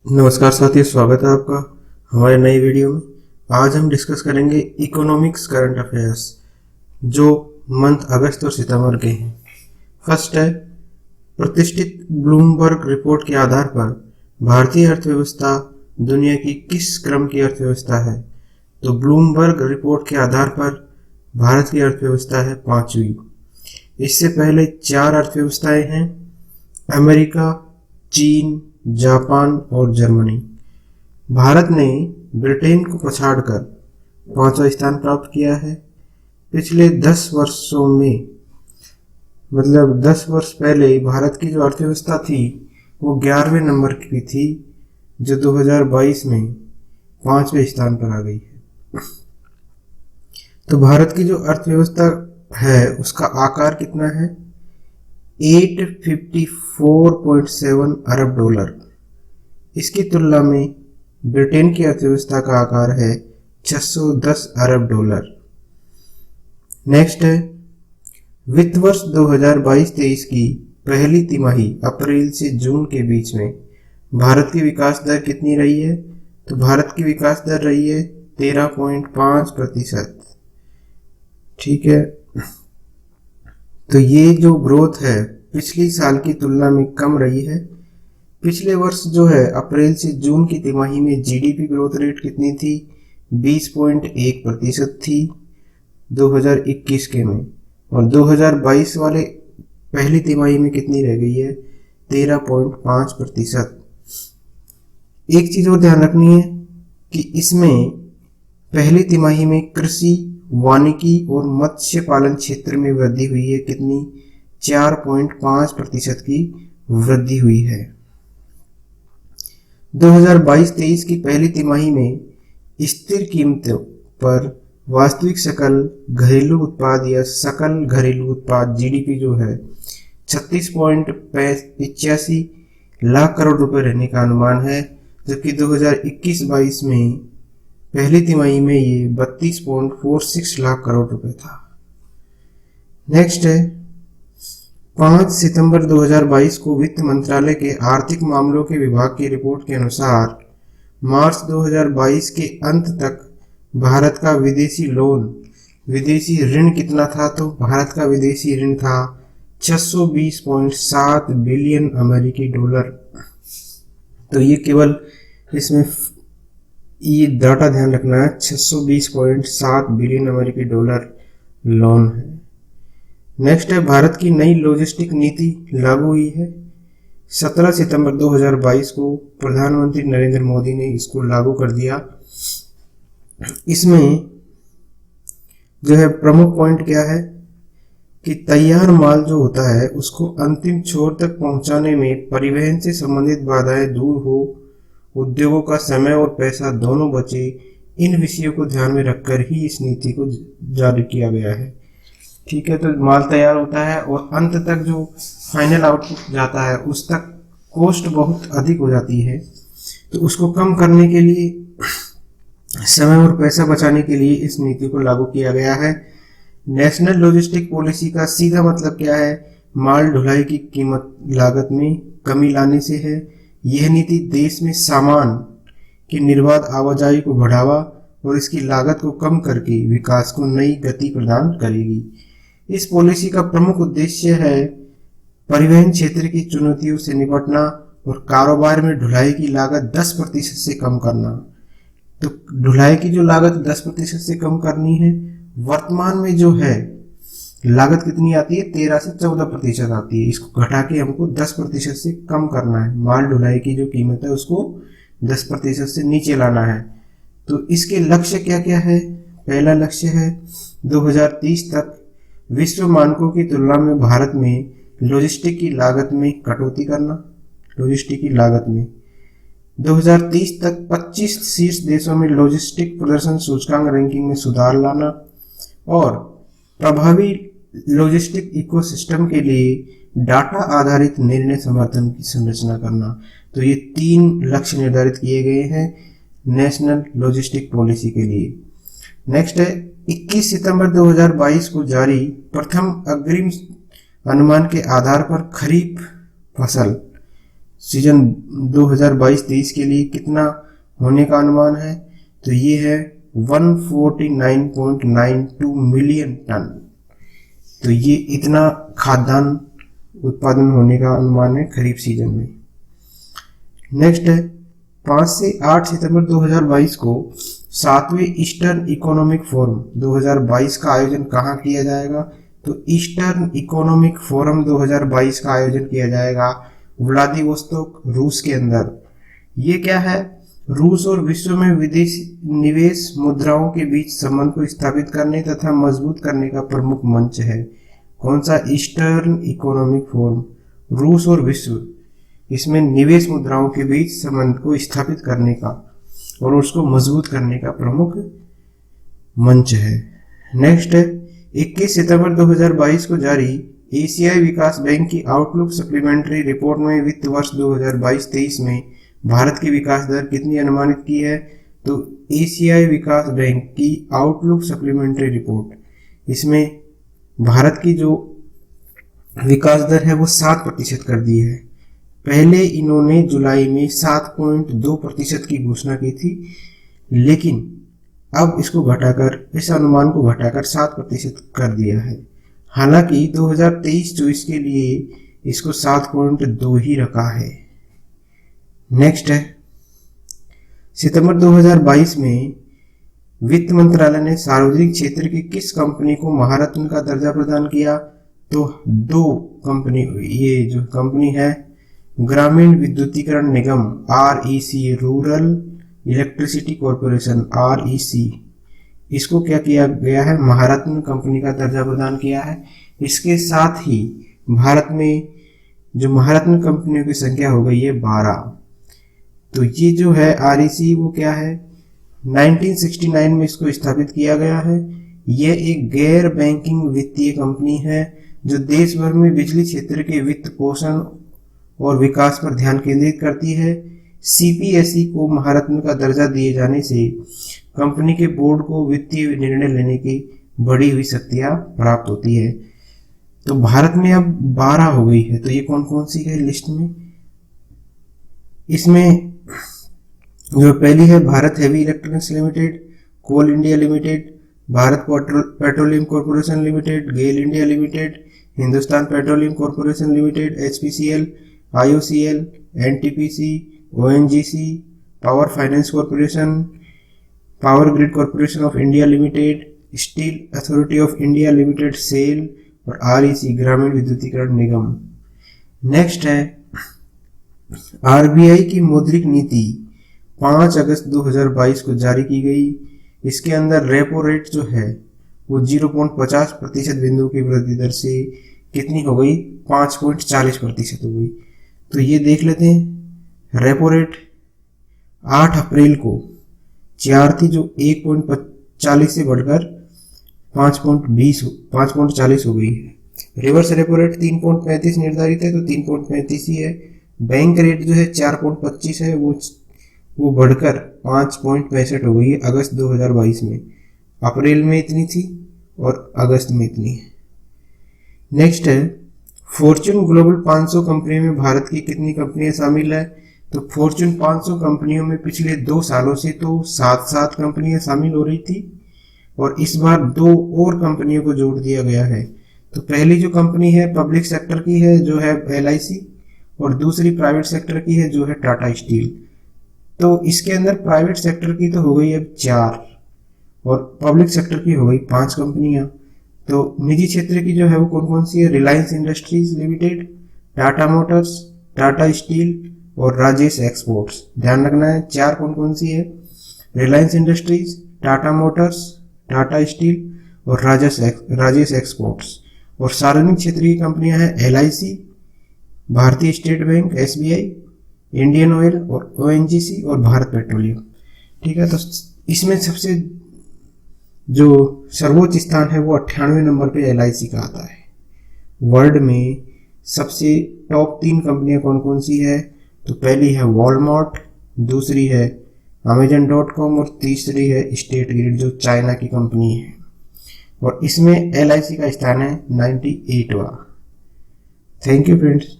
नमस्कार साथियों, स्वागत है आपका हमारे नई वीडियो में। आज हम डिस्कस करेंगे इकोनॉमिक्स करंट अफेयर्स जो मंथ अगस्त और सितंबर के हैं। फर्स्ट है, प्रतिष्ठित ब्लूमबर्ग रिपोर्ट के आधार पर भारतीय अर्थव्यवस्था दुनिया की किस क्रम की अर्थव्यवस्था है? तो ब्लूमबर्ग रिपोर्ट के आधार पर भारत की अर्थव्यवस्था है 5वीं। इससे पहले 4 अर्थव्यवस्थाएं हैं: अमेरिका, चीन, जापान और जर्मनी। भारत ने ब्रिटेन को पछाड़कर 5वां स्थान प्राप्त किया है। पिछले 10 वर्षों में, मतलब 10 वर्ष पहले भारत की जो अर्थव्यवस्था थी वो 11वें नंबर की थी, जो 2022 में 5वें स्थान पर आ गई है। तो भारत की जो अर्थव्यवस्था है उसका आकार कितना है? 854.7 अरब डॉलर। इसकी तुलना में ब्रिटेन की अर्थव्यवस्था का आकार है 610 अरब डॉलर। नेक्स्ट है, वित्त वर्ष 2022-23 की पहली तिमाही अप्रैल से जून के बीच में भारत की विकास दर कितनी रही है? तो भारत की विकास दर रही है 13.5%। ठीक है, तो ये जो ग्रोथ है पिछली साल की तुलना में कम रही है। पिछले वर्ष जो है अप्रैल से जून की तिमाही में जीडीपी ग्रोथ रेट कितनी थी? 20.1% थी 2021 के में, और 2022 वाले पहली तिमाही में कितनी रह गई है? 13.5%। एक चीज और ध्यान रखनी है कि इसमें पहली तिमाही में कृषि, वानिकी और मत्स्य पालन क्षेत्र में वृद्धि हुई है। कितनी? 4.5% की वृद्धि हुई है। 2022-23 की पहली तिमाही में स्थिर कीमतों पर वास्तविक सकल घरेलू उत्पाद या सकल घरेलू उत्पाद जीडीपी जो है 36.85 लाख करोड़ रुपए रहने का अनुमान है, जबकि 2021-22 में पहली तिमाही में ये 32.46 लाख करोड़ रुपए था। नेक्स्ट है, 5 सितंबर 2022 को वित्त मंत्रालय के आर्थिक मामलों के विभाग की रिपोर्ट के अनुसार मार्च 2022 के अंत तक भारत का विदेशी ऋण कितना था? तो भारत का विदेशी ऋण था 620.7 बिलियन अमेरिकी डॉलर। तो ये केवल इसमें ये डाटा ध्यान रखना है, 620.7 बिलियन अमेरिकी डॉलर लोन है। नेक्स्ट है, भारत की नई लॉजिस्टिक नीति लागू हुई है। 17 सितंबर 2022 को प्रधानमंत्री नरेंद्र मोदी ने इसको लागू कर दिया। इसमें जो है प्रमुख पॉइंट क्या है कि तैयार माल जो होता है उसको अंतिम छोर तक पहुंचाने में परिवहन से संबंधित बाधाएं दूर हो, उद्योगों का समय और पैसा दोनों बचे, इन विषयों को ध्यान में रखकर ही इस नीति को जारी किया गया है। ठीक है, तो माल तैयार होता है और अंत तक जो फाइनल आउटपुट जाता है उस तक कॉस्ट बहुत अधिक हो जाती है, तो उसको कम करने के लिए, समय और पैसा बचाने के लिए इस नीति को लागू किया गया है। नेशनल लॉजिस्टिक पॉलिसी का सीधा मतलब क्या है? माल ढुलाई की कीमत लागत में कमी लाने से है। यह नीति देश में सामान की निर्बाध आवाजाही को बढ़ावा और इसकी लागत को कम करके विकास को नई गति प्रदान करेगी। इस पॉलिसी का प्रमुख उद्देश्य है परिवहन क्षेत्र की चुनौतियों से निपटना और कारोबार में ढुलाई की लागत 10% से कम करना। तो ढुलाई की जो लागत 10% से कम करनी है, वर्तमान में जो है लागत कितनी आती है? 13 से 14% आती है। इसको घटा के हमको 10% से कम करना है। माल ढुलाई की जो कीमत है उसको 10% से नीचे लाना है। तो इसके लक्ष्य क्या क्या है? पहला लक्ष्य है 2030 तक विश्व मानकों की तुलना में भारत में लॉजिस्टिक की लागत में कटौती करना। लॉजिस्टिक की लागत में 2030 तक 25 शीर्ष देशों में लॉजिस्टिक प्रदर्शन सूचकांक रैंकिंग में सुधार लाना और प्रभावी लॉजिस्टिक इकोसिस्टम के लिए डाटा आधारित निर्णय समर्थन की संरचना करना। तो ये 3 लक्ष्य निर्धारित किए गए हैं नेशनल लॉजिस्टिक पॉलिसी के लिए। नेक्स्ट है, 21 सितंबर 2022 को जारी प्रथम अग्रिम अनुमान के आधार पर खरीफ फसल सीजन 2022-23 के लिए कितना होने का अनुमान है, तो ये है 149.92 मिलियन टन। तो ये इतना खाद्यान्न उत्पादन होने का अनुमान है खरीफ सीजन में। नेक्स्ट है 5 से 8 सितंबर 2022 को 7वें ईस्टर्न इकोनॉमिक फोरम 2022 का आयोजन कहाँ किया जाएगा, तो ईस्टर्न इकोनॉमिक फोरम 2022 का आयोजन किया जाएगा व्लादिवोस्तोक, रूस के अंदर। ये क्या है, रूस और विश्व में विदेशी निवेश मुद्राओं के बीच संबंध को स्थापित करने तथा मजबूत करने का प्रमुख मंच है। कौन सा, ईस्टर्न इकोनॉमिक फोरम, रूस और विश्व, इसमें निवेश मुद्राओं के बीच संबंध को स्थापित करने का और उसको मजबूत करने का प्रमुख मंच है। नेक्स्ट है 21 सितंबर 2022 को जारी एशियाई विकास बैंक की आउटलुक सप्लीमेंट्री रिपोर्ट में वित्त वर्ष 2022-23 में भारत की विकास दर कितनी अनुमानित की है, तो एशियाई विकास बैंक की आउटलुक सप्लीमेंट्री रिपोर्ट, इसमें भारत की जो विकास दर है वो 7% कर दी है। पहले इन्होंने जुलाई में 7.2% की घोषणा की थी, लेकिन अब इसको घटाकर, इस अनुमान को घटाकर 7% कर दिया है। हालांकि 2023-24 के लिए इसको 7.2 ही रखा है। नेक्स्ट है सितंबर 2022 में वित्त मंत्रालय ने सार्वजनिक क्षेत्र की किस कंपनी को महारत्न का दर्जा प्रदान किया, तो 2 कंपनी, ये जो कंपनी है ग्रामीण विद्युतीकरण निगम REC, rural electricity corporation REC, इसको क्या किया गया है, महारत्न कंपनी का दर्जा प्रदान किया है। इसके साथ ही भारत में जो महारत्न कंपनियों की संख्या हो गई है 12। तो ये जो है REC वो क्या है, 1969 में इसको स्थापित किया गया है। यह एक गैर बैंकिंग वित्तीय कंपनी है जो देश भर में बिजली क्षेत्र के वित्त पोषण और विकास पर ध्यान केंद्रित करती है। CPSE को महारत्न का दर्जा दिए जाने से कंपनी के बोर्ड को वित्तीय निर्णय लेने की बढ़ी हुई शक्तियां प्राप्त होती है। तो भारत में अब 12 हो गई है। तो ये कौन कौन सी है लिस्ट में, इसमें जो पहली है Bharat heavy electronics limited, coal India limited, Bharat petroleum corporation limited, GAIL India limited, Hindustan petroleum corporation limited, HPCL, IOCL, NTPC, ONGC, power finance corporation, power grid corporation of India limited, steel authority of India limited SAIL और REC ग्रामीण विद्युतीकरण निगम। Next है RBI की मौद्रिक नीति 5 अगस्त 2022 को जारी की गई। इसके अंदर रेपो रेट जो है वो 0.50% बिंदु की वृद्धि दर से कितनी हो गई, 5.40% हो गई। तो ये देख लेते हैं, रेपो रेट 8 अप्रैल को 4 थी जो 1.40 से बढ़कर 5.40 हो गई है। रिवर्स रेपो रेट 3.35 निर्धारित है तो 3.35 ही है। बैंक रेट जो है 4.25 है, वो बढ़कर 5.65 हो गई है अगस्त 2022 में। अप्रैल में इतनी थी और अगस्त में इतनी है। नेक्स्ट है फॉर्च्यून ग्लोबल 500 कंपनियों में भारत की कितनी कंपनियां शामिल है, तो फॉर्च्यून 500 कंपनियों में पिछले 2 सालों से तो 7 कंपनियां शामिल हो रही थी और इस बार 2 और कंपनियों को जोड़ दिया गया है। तो पहली जो कंपनी है पब्लिक सेक्टर की है जो है LIC और दूसरी प्राइवेट सेक्टर की है जो है टाटा स्टील। तो इसके अंदर प्राइवेट सेक्टर की तो हो गई अब 4 और पब्लिक सेक्टर की हो गई 5 कंपनियां। तो निजी क्षेत्र की जो है वो कौन कौन सी है, Reliance industries limited, Tata Motors, Tata steel और राजेश एक्सपोर्ट्स। ध्यान रखना है 4 कौन कौन सी है, Reliance industries, Tata Motors, Tata steel और राजेश एक्सपोर्ट्स। और सार्वजनिक क्षेत्र की कंपनियां हैं LIC, भारतीय state bank SBI, Indian oil और ONGC और भारत पेट्रोलियम। ठीक है, तो इसमें सबसे जो सर्वोच्च स्थान है वो 98 नंबर पे LIC का आता है। वर्ल्ड में सबसे टॉप 3 कंपनियां कौन कौन सी है, तो पहली है वॉलमार्ट, दूसरी है Amazon.com और तीसरी है स्टेट ग्रिड जो चाइना की कंपनी है। और इसमें LIC का स्थान है 98वां। Thank you friends.